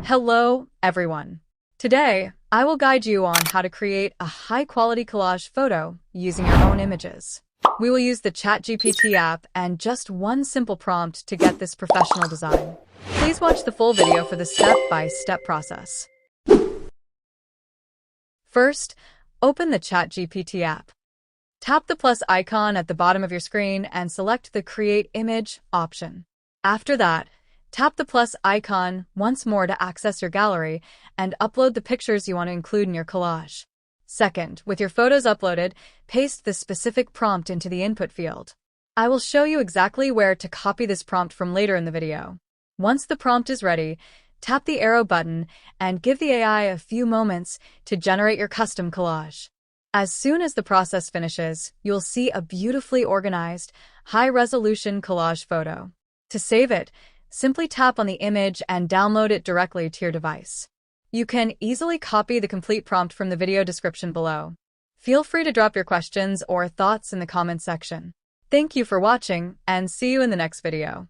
Hello, everyone. Today, I will guide you on how to create a high-quality collage photo using your own images. We will use the ChatGPT app and just one simple prompt to get this professional design. Please watch the full video for the step-by-step process. First, open the ChatGPT app. Tap the plus icon at the bottom of your screen and select the Create Image option. After that, tap the plus icon once more to access your gallery and upload the pictures you want to include in your collage. Second, with your photos uploaded, paste the specific prompt into the input field. I will show you exactly where to copy this prompt from later in the video. Once the prompt is ready, tap the arrow button and give the AI a few moments to generate your custom collage. As soon as the process finishes, you'll see a beautifully organized, high-resolution collage photo. To save it, simply tap on the image and download it directly to your device. You can easily copy the complete prompt from the video description below. Feel free to drop your questions or thoughts in the comments section. Thank you for watching, and see you in the next video.